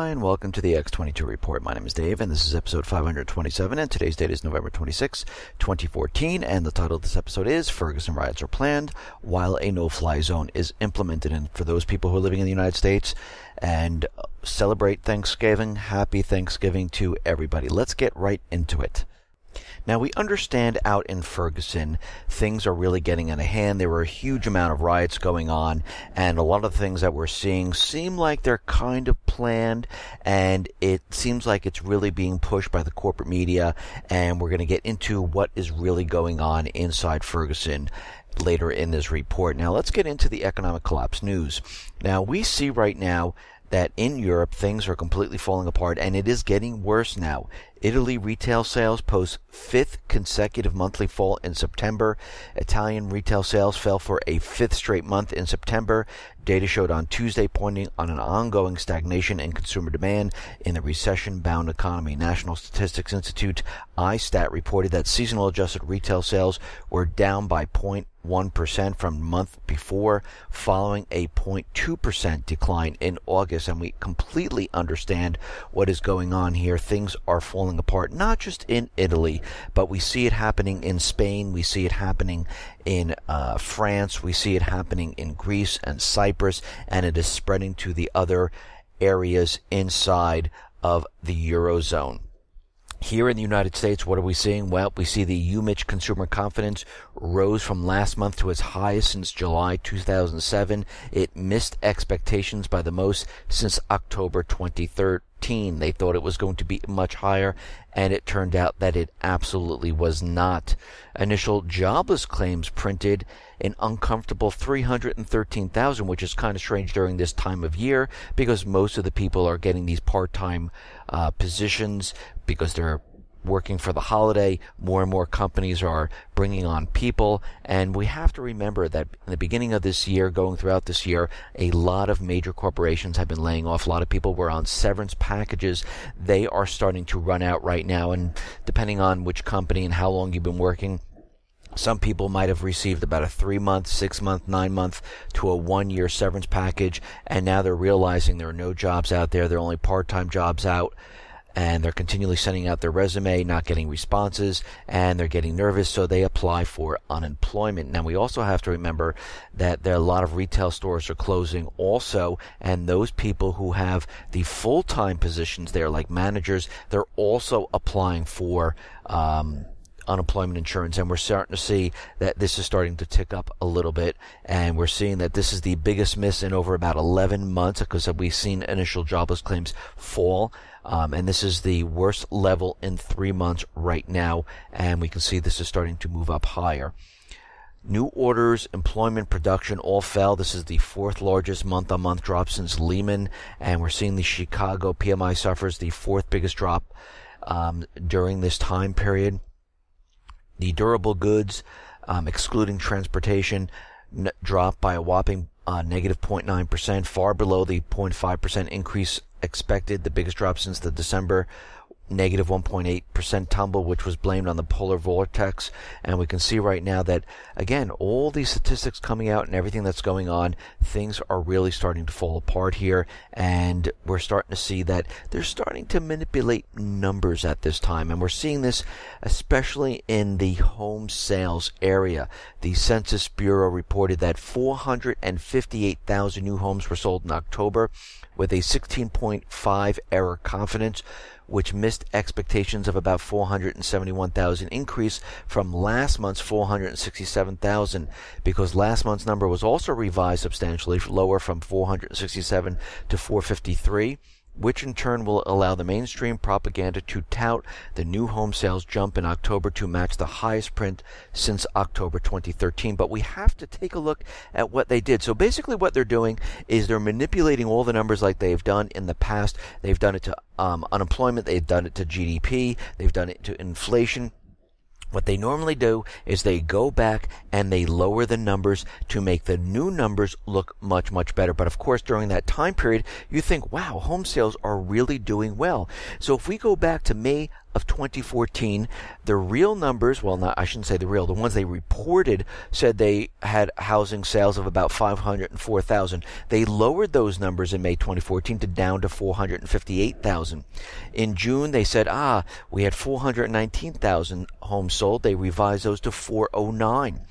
Hi, and welcome to the X22 Report. My name is Dave, and this is episode 527, and today's date is November 26, 2014, and the title of this episode is Ferguson Riots Are Planned While a No-Fly Zone is Implemented. And for those people who are living in the United States and celebrate Thanksgiving, happy Thanksgiving to everybody. Let's get right into it. Now, we understand out in Ferguson, things are really getting out of hand. There were a huge amount of riots going on, and a lot of the things that we're seeing seem like they're kind of planned, and it seems like it's really being pushed by the corporate media, and we're going to get into what is really going on inside Ferguson later in this report. Now, let's get into the economic collapse news. Now, we see right now that in Europe, things are completely falling apart, and it is getting worse now. Italy retail sales post fifth consecutive monthly fall in September. Italian retail sales fell for a fifth straight month in September. Data showed on Tuesday pointing on an ongoing stagnation in consumer demand in the recession-bound economy. National Statistics Institute ISTAT reported that seasonal adjusted retail sales were down by 0.1% from the month before, following a 0.2% decline in August. And we completely understand what is going on here. Things are falling apart, not just in Italy, but we see it happening in Spain, we see it happening in France, we see it happening in Greece and Cyprus, and it is spreading to the other areas inside of the Eurozone. Here in the United States, what are we seeing? Well, we see the UMich consumer confidence rose from last month to its highest since July 2007. It missed expectations by the most since October 2013. They thought it was going to be much higher, and it turned out that it absolutely was not. Initial jobless claims printed an uncomfortable 313,000, which is kind of strange during this time of year because most of the people are getting these part-time positions because they're working for the holiday. More and more companies are bringing on people, and we have to remember that in the beginning of this year, going throughout this year, a lot of major corporations have been laying off. A lot of people were on severance packages. They are starting to run out right now, and depending on which company and how long you've been working, some people might have received about a 3-month, 6-month, 9-month to a 1-year severance package, and now they're realizing there are no jobs out there. There are only part-time jobs out, and they're continually sending out their resume, not getting responses, and they're getting nervous, so they apply for unemployment. Now, we also have to remember that there are a lot of retail stores are closing also, and those people who have the full-time positions there, like managers, they're also applying for unemployment insurance, and we're starting to see that this is starting to tick up a little bit, and we're seeing that this is the biggest miss in over about 11 months because we've seen initial jobless claims fall, and this is the worst level in 3 months right now, and we can see this is starting to move up higher. New orders, employment, production all fell. This is the fourth largest month-on-month drop since Lehman, and we're seeing the Chicago PMI suffers the fourth biggest drop during this time period. The durable goods, excluding transportation, dropped by a whopping negative 0.9%, far below the 0.5% increase expected, the biggest drop since the December negative 1.8% tumble, which was blamed on the polar vortex. And we can see right now that, again, all these statistics coming out and everything that's going on, things are really starting to fall apart here, and we're starting to see that they're starting to manipulate numbers at this time, and we're seeing this especially in the home sales area. The Census Bureau reported that 458,000 new homes were sold in October with a 16.5 error confidence, which missed expectations of about 471,000 increase from last month's 467,000, because last month's number was also revised substantially lower from 467 to 453, which in turn will allow the mainstream propaganda to tout the new home sales jump in October to match the highest print since October 2013. But we have to take a look at what they did. So basically what they're doing is they're manipulating all the numbers like they've done in the past. They've done it to unemployment, they've done it to GDP, they've done it to inflation. What they normally do is they go back and they lower the numbers to make the new numbers look much, much better. But of course, during that time period, you think, wow, home sales are really doing well. So if we go back to May of 2014, the real numbers, well, not, I shouldn't say the real, the ones they reported said they had housing sales of about 504,000. They lowered those numbers in May 2014 to down to 458,000. In June, they said, we had 419,000 homes sold. They revised those to 409.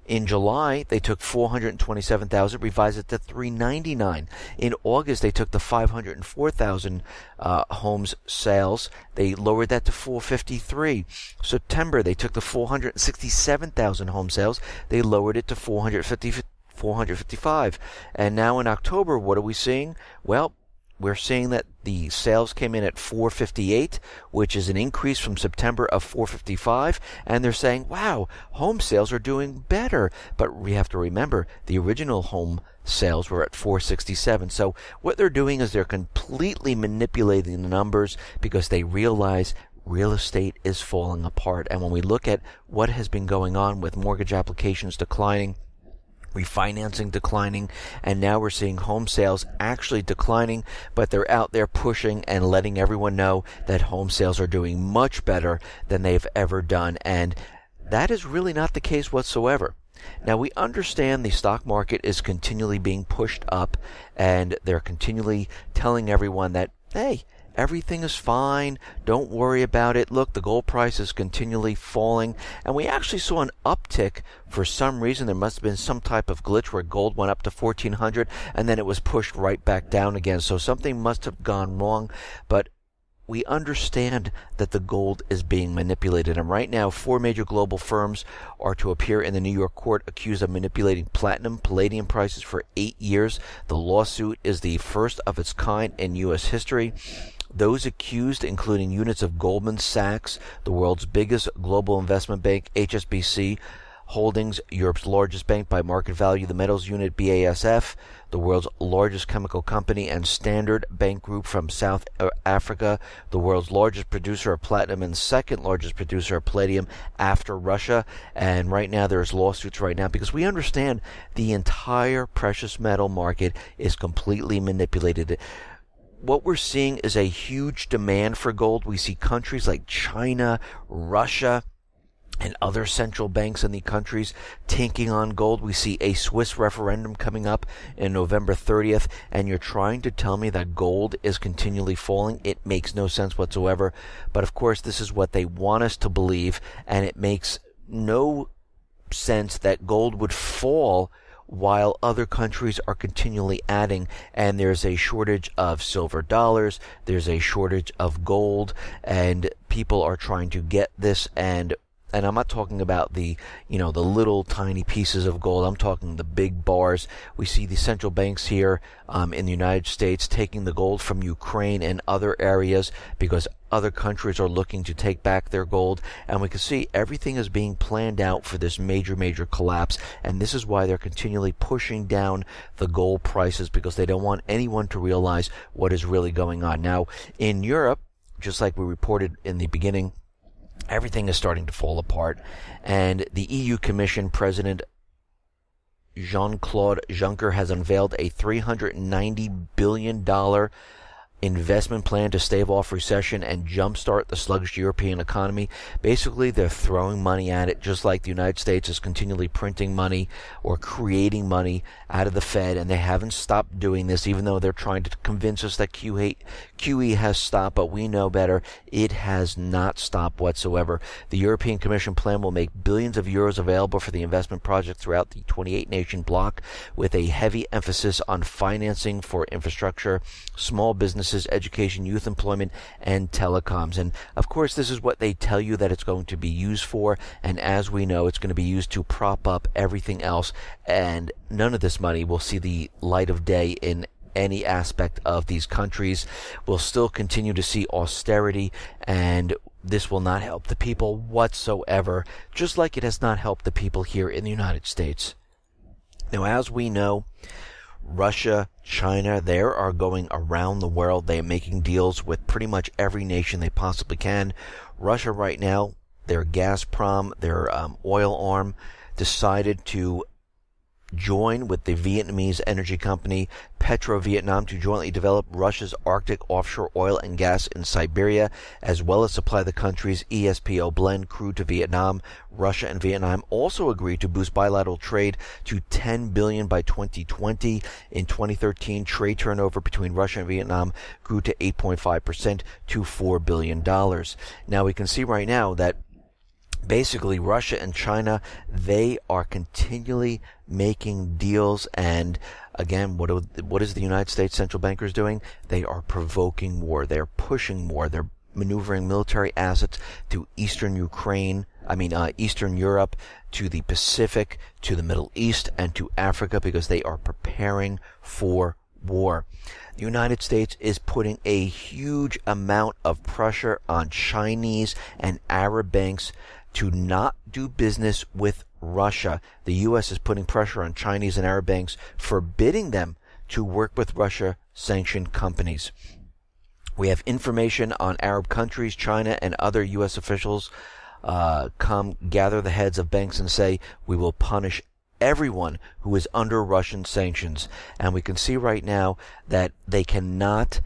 In July, they took 427,000, revised it to 399. In August, they took the 504,000 homes sales. They lowered that to 453. September, they took the 467,000 home sales. They lowered it to 455. And now in October, what are we seeing? Well, we're seeing that the sales came in at 458, which is an increase from September of 455. And they're saying, wow, home sales are doing better. But we have to remember, the original home sales were at 467. So what they're doing is they're completely manipulating the numbers because they realize real estate is falling apart. And when we look at what has been going on with mortgage applications declining, refinancing declining, and now we're seeing home sales actually declining, but they're out there pushing and letting everyone know that home sales are doing much better than they've ever done, and that is really not the case whatsoever. Now, we understand the stock market is continually being pushed up, and they're continually telling everyone that, hey, everything is fine. Don't worry about it. Look, the gold price is continually falling. And we actually saw an uptick for some reason. There must have been some type of glitch where gold went up to 1,400 and then it was pushed right back down again. So something must have gone wrong. But we understand that the gold is being manipulated. And right now, 4 major global firms are to appear in the New York court accused of manipulating platinum, palladium prices for 8 years. The lawsuit is the first of its kind in U.S. history. Those accused, including units of Goldman Sachs, the world's biggest global investment bank, HSBC Holdings, Europe's largest bank by market value, the metals unit BASF, the world's largest chemical company, and Standard Bank Group from South Africa, the world's largest producer of platinum and second largest producer of palladium after Russia. And right now there's lawsuits right now because we understand the entire precious metal market is completely manipulated. What we're seeing is a huge demand for gold. We see countries like China, Russia, and other central banks in the countries tanking on gold. We see a Swiss referendum coming up in November 30th, and you're trying to tell me that gold is continually falling? It makes no sense whatsoever. But of course, this is what they want us to believe, and it makes no sense that gold would fall while other countries are continually adding, and there's a shortage of silver dollars, there's a shortage of gold, and people are trying to get this, and I'm not talking about the little tiny pieces of gold. I'm talking the big bars. We see the central banks here in the United States taking the gold from Ukraine and other areas because other countries are looking to take back their gold. And we can see everything is being planned out for this major, major collapse. And this is why they're continually pushing down the gold prices because they don't want anyone to realize what is really going on. Now, in Europe, just like we reported in the beginning, everything is starting to fall apart, and the EU Commission President Jean-Claude Juncker has unveiled a $390 billion investment plan to stave off recession and jumpstart the sluggish European economy. Basically, they're throwing money at it, just like the United States is continually printing money or creating money out of the Fed, and they haven't stopped doing this, even though they're trying to convince us that QE has stopped, but we know better. It has not stopped whatsoever. The European Commission plan will make billions of euros available for the investment project throughout the 28-nation bloc, with a heavy emphasis on financing for infrastructure, small businesses, education, youth employment, and telecoms. And of course, this is what they tell you that it's going to be used for, and as we know, it's going to be used to prop up everything else, and none of this money will see the light of day in any aspect of these countries. We'll still continue to see austerity, and this will not help the people whatsoever, just like it has not helped the people here in the United States. Now, as we know, Russia, China, they are going around the world. They are making deals with pretty much every nation they possibly can. Russia right now, their Gazprom, their oil arm, decided to join with the Vietnamese energy company Petro-Vietnam to jointly develop Russia's Arctic offshore oil and gas in Siberia, as well as supply the country's ESPO blend crude to Vietnam. Russia and Vietnam also agreed to boost bilateral trade to $10 billion by 2020. In 2013, trade turnover between Russia and Vietnam grew to 8.5% to $4 billion. Now we can see right now that basically Russia and China, they are continually making deals, and again, what is the United States central bankers doing? They are provoking war. They're pushing war. They're maneuvering military assets to Eastern Europe, to the Pacific, to the Middle East, and to Africa, because they are preparing for war. The United States is putting a huge amount of pressure on Chinese and Arab banks to not do business with Russia. The U.S. is putting pressure on Chinese and Arab banks, forbidding them to work with Russia-sanctioned companies. We have information on Arab countries. China and other U.S. officials gather the heads of banks and say, we will punish everyone who is under Russian sanctions. And we can see right now that they cannot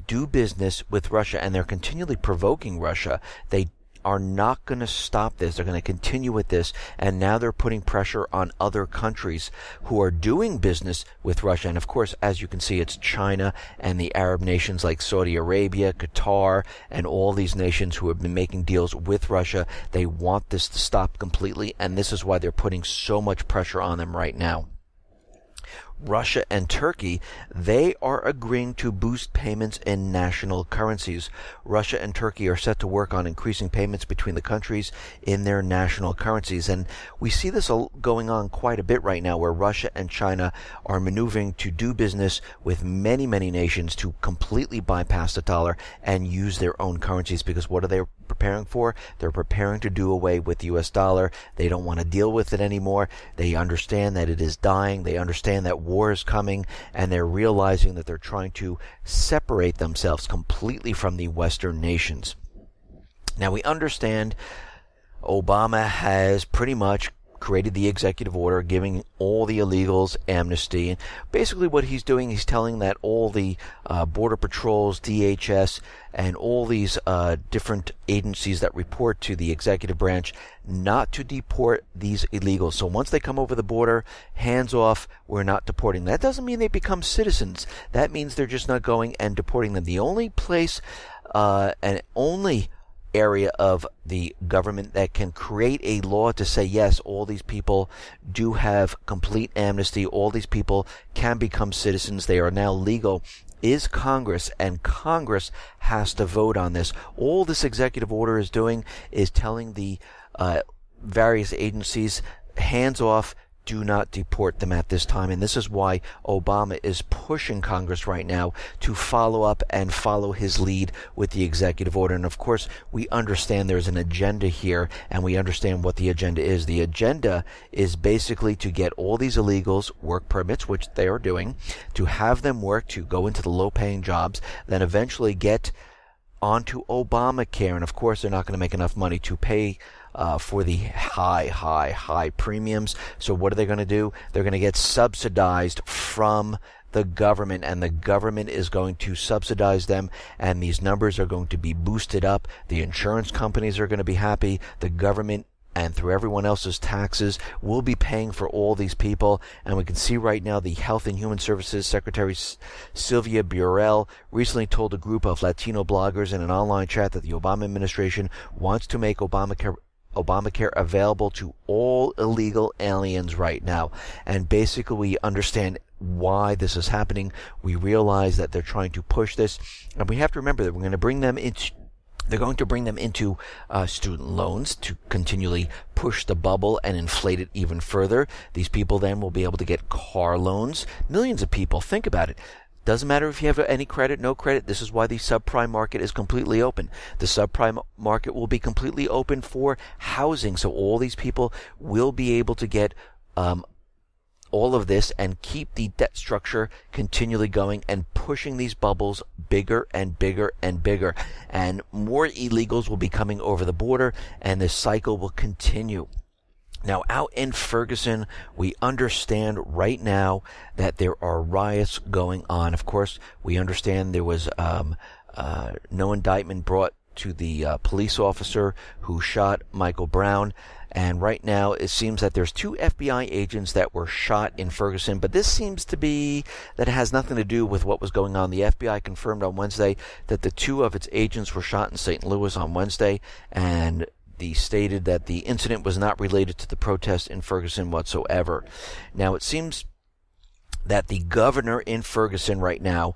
do business with Russia, and they're continually provoking Russia. They are not going to stop this. They're going to continue with this, and now they're putting pressure on other countries who are doing business with Russia. And of course, as you can see, it's China and the Arab nations like Saudi Arabia, Qatar, and all these nations who have been making deals with Russia. They want this to stop completely, and this is why they're putting so much pressure on them right now. Russia and Turkey, they are agreeing to boost payments in national currencies. Russia and Turkey are set to work on increasing payments between the countries in their national currencies. And we see this going on quite a bit right now, where Russia and China are maneuvering to do business with many, many nations to completely bypass the dollar and use their own currencies. Because what are they preparing for? They're preparing to do away with the U.S. dollar. They don't want to deal with it anymore. They understand that it is dying. They understand that war is coming, and they're realizing that they're trying to separate themselves completely from the Western nations. Now, we understand Obama has pretty much created the executive order giving all the illegals amnesty. And basically what he's doing, he's telling that all the border patrols, DHS, and all these different agencies that report to the executive branch not to deport these illegals. So once they come over the border, hands off, we're not deporting them. That doesn't mean they become citizens. That means they're just not going and deporting them. The only place and only area of the government that can create a law to say, yes, all these people do have complete amnesty, all these people can become citizens, they are now legal, is Congress, and Congress has to vote on this. All this executive order is doing is telling the various agencies, hands off, do not deport them at this time. And this is why Obama is pushing Congress right now to follow up and follow his lead with the executive order. And of course, we understand there's an agenda here, and we understand what the agenda is. The agenda is basically to get all these illegals work permits, which they are doing, to have them work, to go into the low-paying jobs, then eventually get onto Obamacare. And of course, they're not going to make enough money to pay for the high premiums. So what are they going to do? They're going to get subsidized from the government, and the government is going to subsidize them, and these numbers are going to be boosted up. The insurance companies are going to be happy. The government, and through everyone else's taxes, will be paying for all these people. And we can see right now the Health and Human Services Secretary Sylvia Burrell recently told a group of Latino bloggers in an online chat that the Obama administration wants to make Obamacare available to all illegal aliens right now. And basically we understand why this is happening. We realize that they're trying to push this, and we have to remember that we're going to bring them into student loans to continually push the bubble and inflate it even further. These people then will be able to get car loans. Millions of people, think about it. Doesn't matter if you have any credit, no credit. This is why the subprime market is completely open. The subprime market will be completely open for housing. So all these people will be able to get all of this and keep the debt structure continually going and pushing these bubbles bigger and bigger and bigger. And more illegals will be coming over the border, and this cycle will continue. Now, out in Ferguson, we understand right now that there are riots going on. Of course, we understand there was no indictment brought to the police officer who shot Michael Brown. And right now, it seems that there's 2 FBI agents that were shot in Ferguson. But this seems to be that it has nothing to do with what was going on. The FBI confirmed on Wednesday that the 2 of its agents were shot in St. Louis on Wednesday. And they stated that the incident was not related to the protest in Ferguson whatsoever. Now, it seems that the governor in Ferguson right now,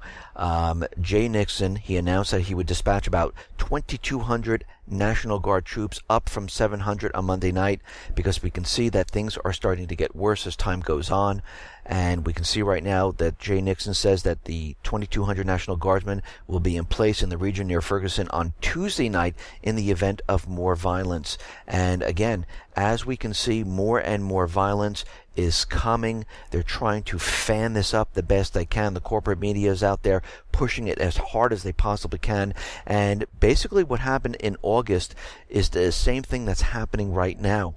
Jay Nixon, he announced that he would dispatch about 2,200 National Guard troops, up from 700 on Monday night, because we can see that things are starting to get worse as time goes on. And we can see right now that Jay Nixon says that the 2,200 National Guardsmen will be in place in the region near Ferguson on Tuesday night in the event of more violence. And again, as we can see, more and more violence is coming. They're trying to fan this up the best they can. The corporate media is out there pushing it as hard as they possibly can. And basically what happened in August is the same thing that's happening right now.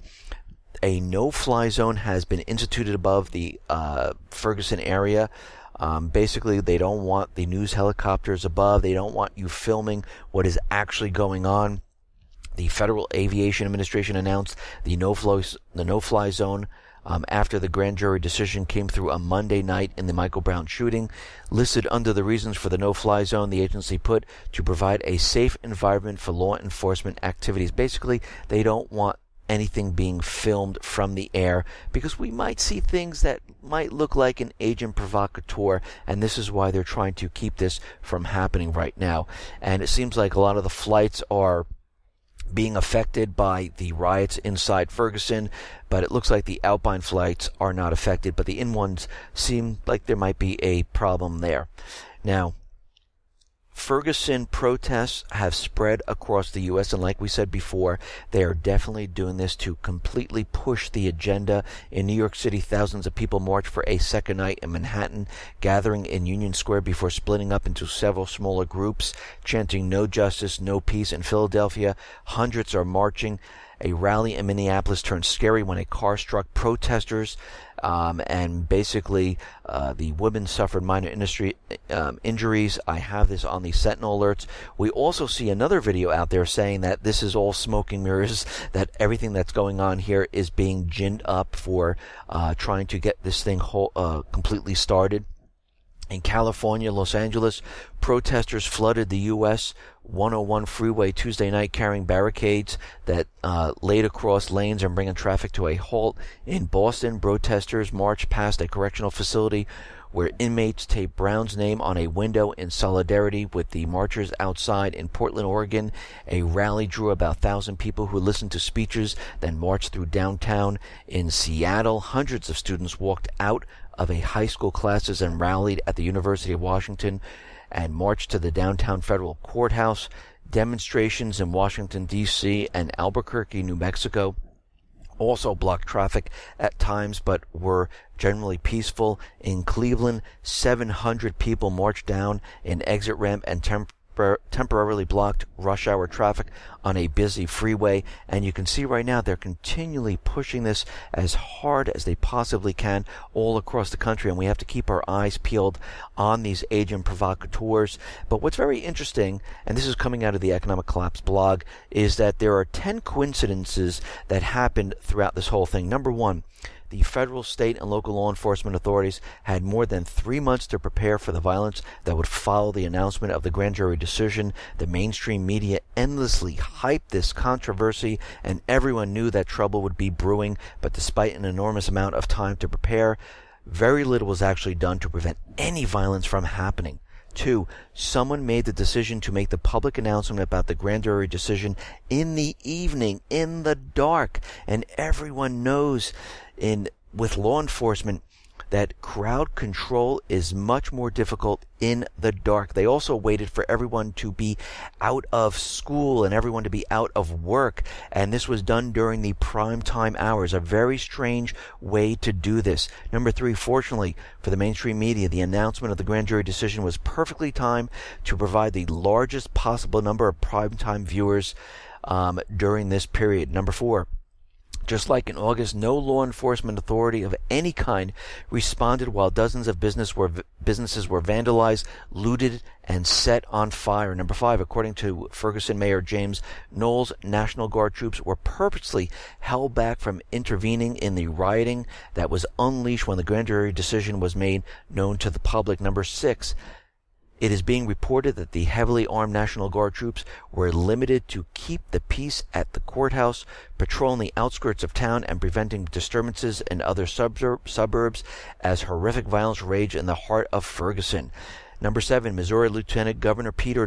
A no-fly zone has been instituted above the Ferguson area. Basically, they don't want the news helicopters above. They don't want you filming what is actually going on. The Federal Aviation Administration announced the no-fly zone after the grand jury decision came through on Monday night in the Michael Brown shooting. Listed under the reasons for the no-fly zone, the agency put to provide a safe environment for law enforcement activities. Basically, they don't want anything being filmed from the air, because we might see things that might look like an agent provocateur, and this is why they're trying to keep this from happening right now. And it seems like a lot of the flights are being affected by the riots inside Ferguson, but it looks like the outbound flights are not affected, but the in ones seem like there might be a problem there. Now, Ferguson protests have spread across the U.S., and like we said before, they are definitely doing this to completely push the agenda. In New York City, thousands of people marched for a second night in Manhattan, gathering in Union Square before splitting up into several smaller groups, chanting "No justice, no peace." In Philadelphia, hundreds are marching. A rally in Minneapolis turned scary when a car struck protesters, and basically the women suffered minor injuries. I have this on the Sentinel alerts. We also see another video out there saying that this is all smoke and mirrors, that everything that's going on here is being ginned up for trying to get this thing completely started. In California, Los Angeles, protesters flooded the U.S. 101 freeway Tuesday night, carrying barricades that laid across lanes and bringing traffic to a halt. In Boston, protesters marched past a correctional facility where inmates taped Brown's name on a window in solidarity with the marchers outside. In Portland, Oregon, a rally drew about 1,000 people who listened to speeches, then marched through downtown. In Seattle, hundreds of students walked out of a high school classes and rallied at the University of Washington and marched to the downtown federal courthouse. Demonstrations in Washington, D.C. and Albuquerque, New Mexico also blocked traffic at times, but were generally peaceful. In Cleveland, 700 people marched down an exit ramp and temporarily blocked rush hour traffic on a busy freeway. And you can see right now they're continually pushing this as hard as they possibly can all across the country, and we have to keep our eyes peeled on these agent provocateurs. But what's very interesting, and this is coming out of the Economic Collapse blog, is that there are 10 coincidences that happened throughout this whole thing. Number one, the federal, state, and local law enforcement authorities had more than 3 months to prepare for the violence that would follow the announcement of the grand jury decision. The mainstream media endlessly hyped this controversy, and everyone knew that trouble would be brewing. But despite an enormous amount of time to prepare, very little was actually done to prevent any violence from happening. 2, someone made the decision to make the public announcement about the grand jury decision in the evening, in the dark, and everyone knows with law enforcement that crowd control is much more difficult in the dark. They also waited for everyone to be out of school and everyone to be out of work, and this was done during the prime time hours. A very strange way to do this. Number 3, fortunately for the mainstream media, the announcement of the grand jury decision was perfectly timed to provide the largest possible number of prime time viewers during this period. Number 4, Just like in August, no law enforcement authority of any kind responded while dozens of businesses were vandalized, looted, and set on fire. Number 5, according to Ferguson Mayor James Knowles, National Guard troops were purposely held back from intervening in the rioting that was unleashed when the grand jury decision was made known to the public. Number 6, it is being reported that the heavily armed National Guard troops were limited to keep the peace at the courthouse, patrolling the outskirts of town, and preventing disturbances in other suburbs as horrific violence raged in the heart of Ferguson. Number 7, Missouri Lieutenant Governor Peter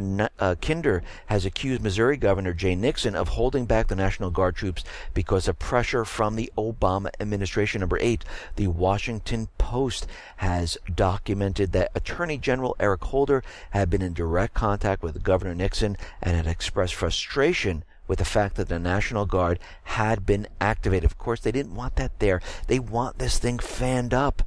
Kinder has accused Missouri Governor Jay Nixon of holding back the National Guard troops because of pressure from the Obama administration. Number 8, the Washington Post has documented that Attorney General Eric Holder had been in direct contact with Governor Nixon and had expressed frustration with the fact that the National Guard had been activated. Of course, they didn't want that there. They want this thing fanned up.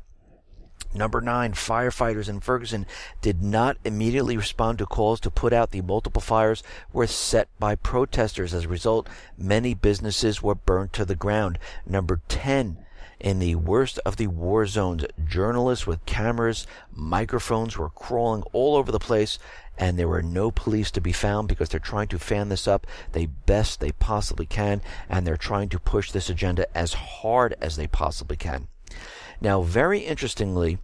Number 9, firefighters in Ferguson did not immediately respond to calls to put out the multiple fires were set by protesters. As a result, many businesses were burned to the ground. Number 10, in the worst of the war zones, journalists with cameras, microphones were crawling all over the place, and there were no police to be found because they're trying to fan this up the best they possibly can, and they're trying to push this agenda as hard as they possibly can. Now, very interestingly,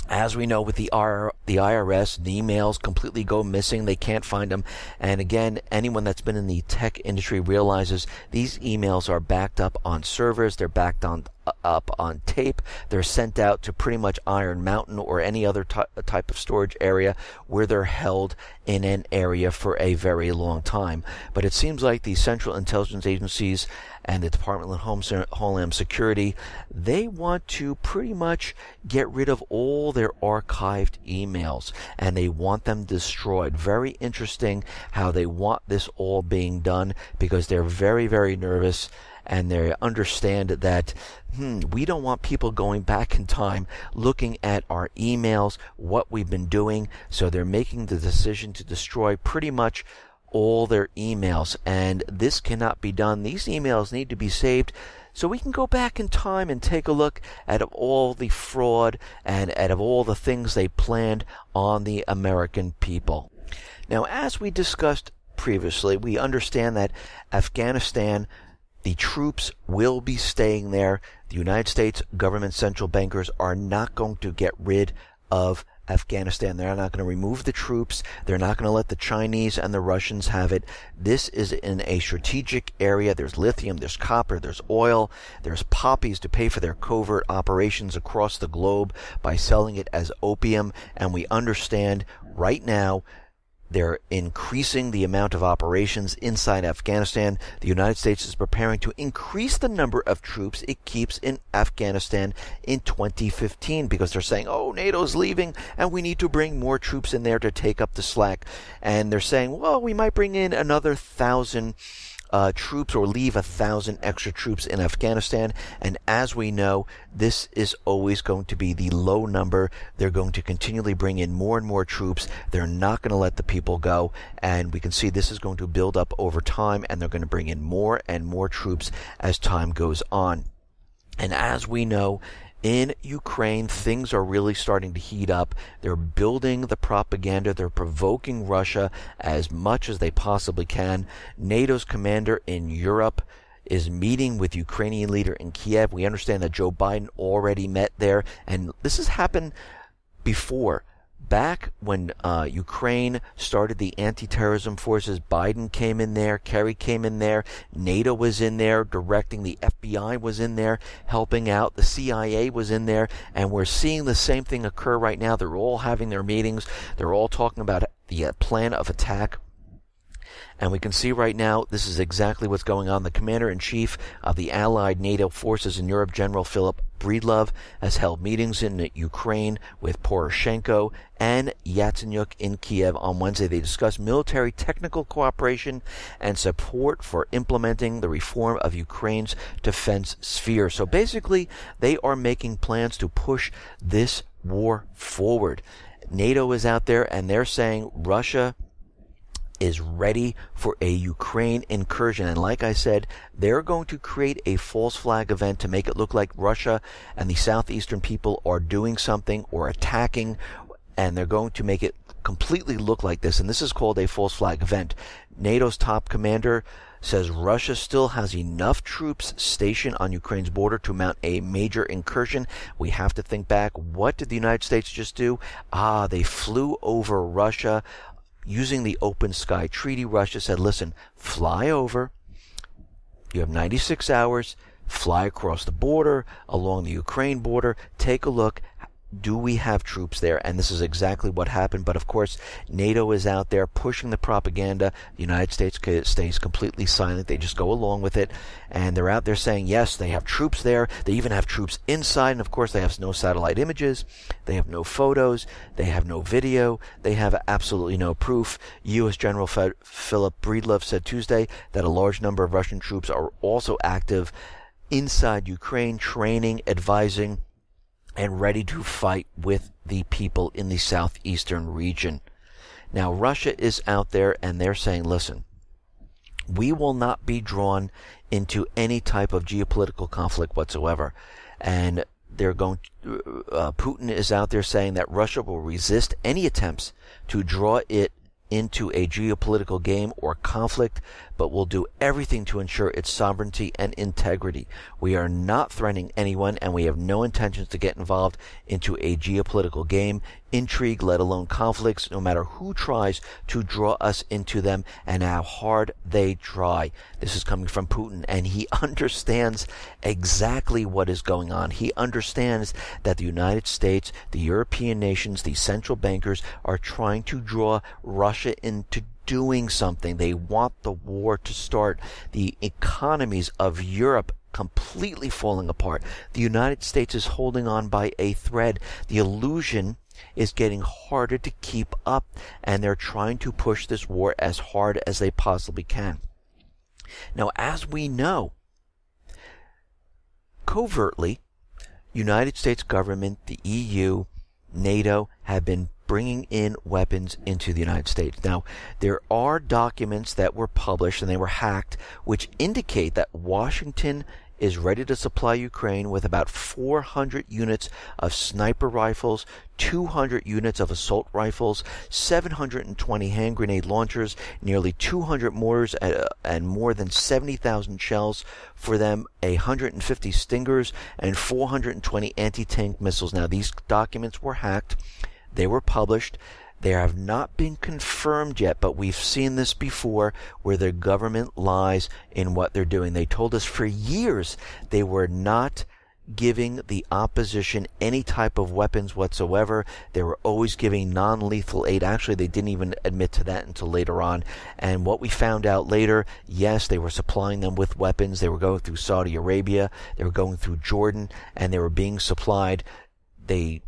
as we know with the IRS, the emails completely go missing. They can't find them. And again, anyone that's been in the tech industry realizes these emails are backed up on servers. They're backed up on tape. They're sent out to pretty much Iron Mountain or any other type of storage area where they're held in an area for a very long time. But it seems like the Central Intelligence Agencies and the Department of Homeland Security, they want to pretty much get rid of all their archived emails, and they want them destroyed. Very interesting how they want this all being done, because they're very, very nervous, and they understand that we don't want people going back in time looking at our emails, what we've been doing. So they're making the decision to destroy pretty much all their emails, and this cannot be done. These emails need to be saved so we can go back in time and take a look at all the fraud and at all the things they planned on the American people. Now, as we discussed previously, we understand that Afghanistan, the troops will be staying there. The United States government central bankers are not going to get rid of Afghanistan. They're not going to remove the troops. They're not going to let the Chinese and the Russians have it. This is in a strategic area. There's lithium, there's copper, there's oil, there's poppies to pay for their covert operations across the globe by selling it as opium. And we understand right now they're increasing the amount of operations inside Afghanistan. The United States is preparing to increase the number of troops it keeps in Afghanistan in 2015 because they're saying, oh, NATO's leaving and we need to bring more troops in there to take up the slack. And they're saying, well, we might bring in another 1,000 troops or leave 1,000 extra troops in Afghanistan. And as we know, this is always going to be the low number. They're going to continually bring in more and more troops. They're not going to let the people go. And we can see this is going to build up over time, and they're going to bring in more and more troops as time goes on. And as we know, in Ukraine, things are really starting to heat up. They're building the propaganda. They're provoking Russia as much as they possibly can. NATO's commander in Europe is meeting with Ukrainian leader in Kiev. We understand that Joe Biden already met there, and this has happened before. Back when Ukraine started the anti-terrorism forces, Biden came in there, Kerry came in there, NATO was in there directing, the FBI was in there helping out, the CIA was in there, and we're seeing the same thing occur right now. They're all having their meetings. They're all talking about the plan of attack. And we can see right now, this is exactly what's going on. The commander-in-chief of the allied NATO forces in Europe, General Philip Breedlove, has held meetings in Ukraine with Poroshenko and Yatsenyuk in Kiev on Wednesday. They discussed military technical cooperation and support for implementing the reform of Ukraine's defense sphere. So basically, they are making plans to push this war forward. NATO is out there, and they're saying Russia is ready for a Ukraine incursion. And like I said, they're going to create a false flag event to make it look like Russia and the southeastern people are doing something or attacking, and they're going to make it completely look like this. And this is called a false flag event. NATO's top commander says Russia still has enough troops stationed on Ukraine's border to mount a major incursion. We have to think back. What did the United States just do? They flew over Russia using the Open Sky Treaty. Russia said, listen, fly over. You have 96 hours. Fly across the border, along the Ukraine border. Take a look. Do we have troops there? And this is exactly what happened. But of course, NATO is out there pushing the propaganda. The United States stays completely silent. They just go along with it. And they're out there saying, yes, they have troops there. They even have troops inside. And of course, they have no satellite images. They have no photos. They have no video. They have absolutely no proof. U.S. General Philip Breedlove said Tuesday that a large number of Russian troops are also active inside Ukraine, training, advising, and ready to fight with the people in the southeastern region. Now, Russia is out there and they're saying, listen, we will not be drawn into any type of geopolitical conflict whatsoever. And they're going to, Putin is out there saying that Russia will resist any attempts to draw it into a geopolitical game or conflict, but will do everything to ensure its sovereignty and integrity. We are not threatening anyone, and we have no intentions to get involved into a geopolitical game, intrigue, let alone conflicts, no matter who tries to draw us into them and how hard they try. This is coming from Putin, and he understands exactly what is going on. He understands that the United States, the European nations, the central bankers are trying to draw Russia into doing something. They want the war to start. The economies of Europe completely falling apart. The United States is holding on by a thread. The illusion is getting harder to keep up, and they're trying to push this war as hard as they possibly can. Now, as we know, covertly, United States government, the EU, NATO have been bringing in weapons into the United States. Now, there are documents that were published and they were hacked, which indicate that Washington is ready to supply Ukraine with about 400 units of sniper rifles, 200 units of assault rifles, 720 hand grenade launchers, nearly 200 mortars, and more than 70,000 shells for them, 150 Stingers, and 420 anti-tank missiles. Now, these documents were hacked. They were published. They have not been confirmed yet, but we've seen this before where the government lies in what they're doing. They told us for years they were not giving the opposition any type of weapons whatsoever. They were always giving non-lethal aid. Actually, they didn't even admit to that until later on. And what we found out later, yes, they were supplying them with weapons. They were going through Saudi Arabia. They were going through Jordan, and they were being supplied. They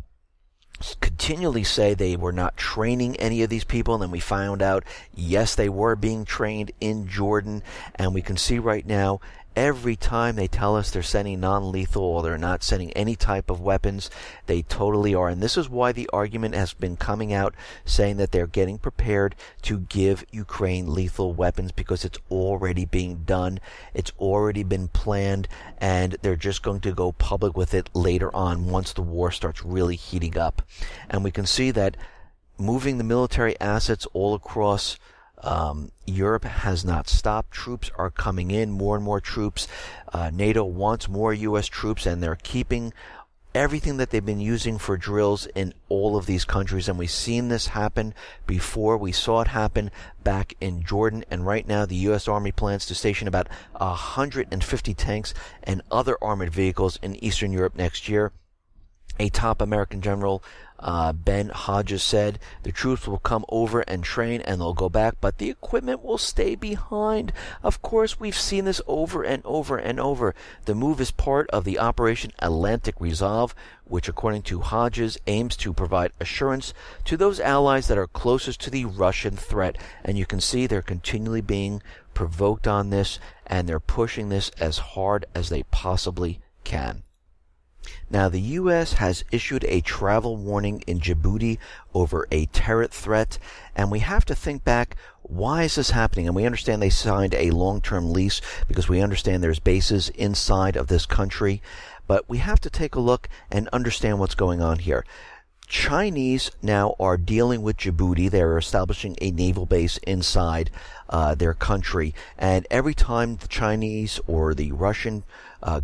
continually say they were not training any of these people, and then we found out, yes, they were being trained in Jordan. And we can see right now, every time they tell us they're sending non-lethal or they're not sending any type of weapons, they totally are. And this is why the argument has been coming out saying that they're getting prepared to give Ukraine lethal weapons, because it's already being done. It's already been planned, and they're just going to go public with it later on once the war starts really heating up. And we can see that moving the military assets all across Europe has not stopped. Troops are coming in, more and more troops. NATO wants more U.S. troops, and they're keeping everything that they've been using for drills in all of these countries. And we've seen this happen before. We saw it happen back in Jordan, and right now the U.S. Army plans to station about 150 tanks and other armored vehicles in Eastern Europe next year. A top American general, Ben Hodges, said the troops will come over and train and they'll go back, but the equipment will stay behind. Of course, we've seen this over and over and over. The move is part of the Operation Atlantic Resolve, which, according to Hodges, aims to provide assurance to those allies that are closest to the Russian threat. And you can see they're continually being provoked on this, and they're pushing this as hard as they possibly can. Now, the U.S. has issued a travel warning in Djibouti over a terror threat, and we have to think back, why is this happening? And we understand they signed a long-term lease because we understand there's bases inside of this country, but we have to take a look and understand what's going on here. Chinese now are dealing with Djibouti. They're establishing a naval base inside their country. And every time the Chinese or the Russian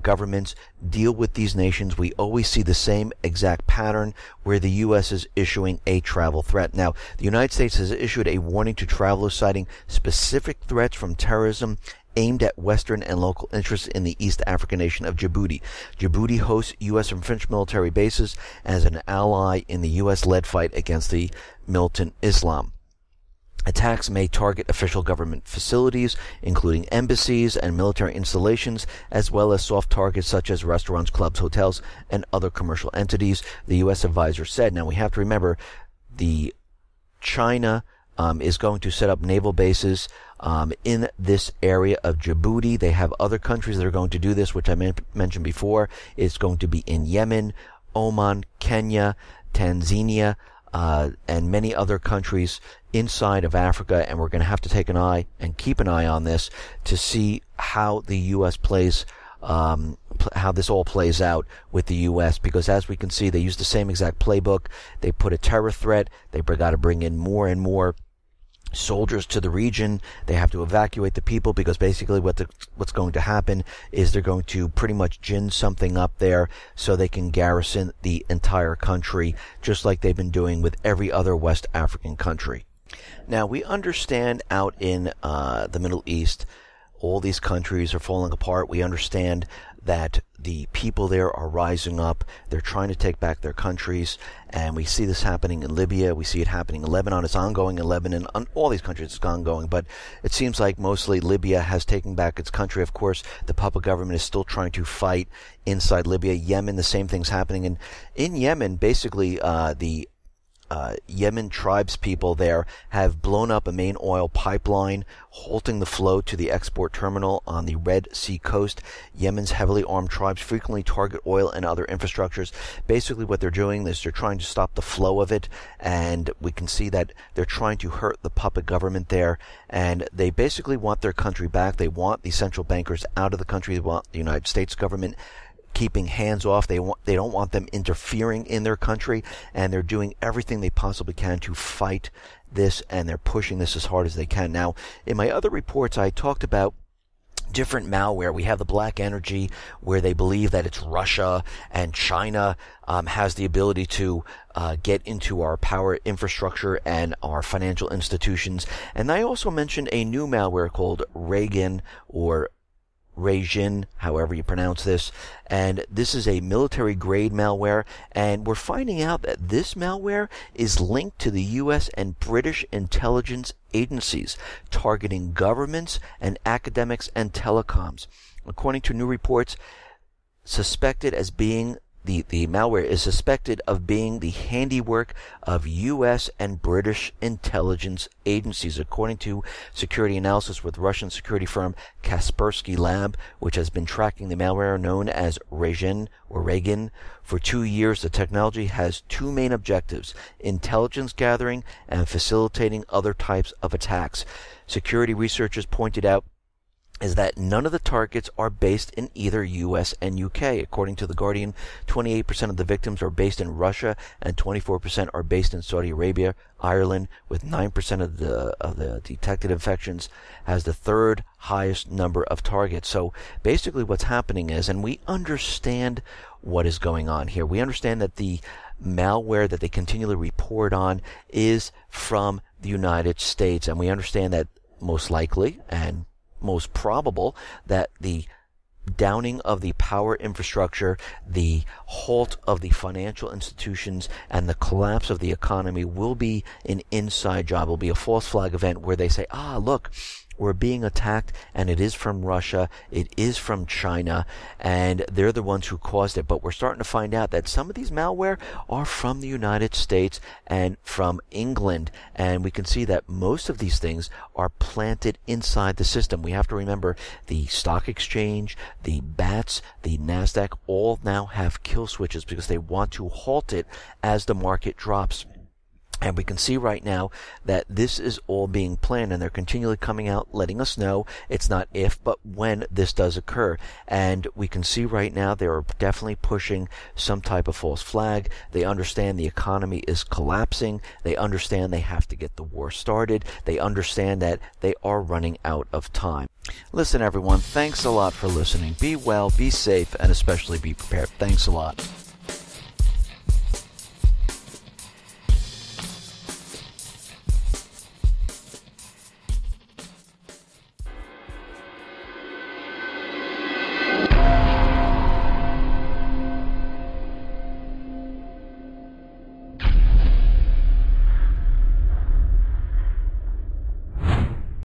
governments deal with these nations, we always see the same exact pattern where the U.S. is issuing a travel threat. Now, the United States has issued a warning to travelers citing specific threats from terrorism aimed at Western and local interests in the East African nation of Djibouti. Djibouti hosts U.S. and French military bases as an ally in the U.S.-led fight against the militant Islam. Attacks may target official government facilities, including embassies and military installations, as well as soft targets such as restaurants, clubs, hotels, and other commercial entities, the U.S. advisor said. Now, we have to remember, China is going to set up naval bases in this area of Djibouti. They have other countries that are going to do this, which I mentioned before. It's going to be in Yemen, Oman, Kenya, Tanzania, and many other countries inside of Africa, and we're going to have to take an eye and keep an eye on this to see how the U.S. plays, how this all plays out with the U.S., because as we can see, they use the same exact playbook. They put a terror threat. They've got to bring in more and more soldiers to the region. They have to evacuate the people because basically what's going to happen is they're going to pretty much gin something up there so they can garrison the entire country, just like they've been doing with every other West African country. Now, we understand out in the Middle East, all these countries are falling apart. We understand that the people there are rising up. They're trying to take back their countries, and we see this happening in Libya. We see it happening in Lebanon. It's ongoing in Lebanon. All these countries, it's ongoing, but it seems like mostly Libya has taken back its country. Of course, the puppet government is still trying to fight inside Libya. Yemen, the same thing's happening. And in Yemen, basically, the Yemen tribes people there have blown up a main oil pipeline, halting the flow to the export terminal on the Red Sea coast. Yemen's heavily armed tribes frequently target oil and other infrastructures. Basically what they're doing is they're trying to stop the flow of it, and we can see that they're trying to hurt the puppet government there, and they basically want their country back. They want the central bankers out of the country. They want the United States government keeping hands off. They don't want them interfering in their country, and they're doing everything they possibly can to fight this, and they're pushing this as hard as they can. Now, in my other reports, I talked about different malware. We have the black energy, where they believe that it's Russia and China has the ability to get into our power infrastructure and our financial institutions. And I also mentioned a new malware called regin, or regin, however you pronounce this, and this is a military-grade malware, and we're finding out that this malware is linked to the U.S. and British intelligence agencies, targeting governments and academics and telecoms. According to new reports, suspected as being the malware is suspected of being the handiwork of U.S. and British intelligence agencies, according to security analysis with Russian security firm Kaspersky Lab, which has been tracking the malware known as regin or regin for 2 years. The technology has two main objectives: intelligence gathering and facilitating other types of attacks. Security researchers pointed out is that none of the targets are based in either U.S. and U.K. According to The Guardian, 28% of the victims are based in Russia and 24% are based in Saudi Arabia. Ireland, with 9% of the detected infections, has the third highest number of targets. So basically what's happening is, and we understand what is going on here, we understand that the malware that they continually report on is from the United States, and we understand that most likely and most probable that the downing of the power infrastructure, the halt of the financial institutions, and the collapse of the economy will be an inside job. It will be a false flag event where they say, look, we're being attacked, and it is from Russia, it is from China, and they're the ones who caused it. But we're starting to find out that some of these malware are from the United States and from England, and we can see that most of these things are planted inside the system. We have to remember the stock exchange, the BATS, the NASDAQ all now have kill switches because they want to halt it as the market drops. And we can see right now that this is all being planned, and they're continually coming out letting us know it's not if but when this does occur. And we can see right now they're definitely pushing some type of false flag. They understand the economy is collapsing. They understand they have to get the war started. They understand that they are running out of time. Listen, everyone, thanks a lot for listening. Be well, be safe, and especially be prepared. Thanks a lot.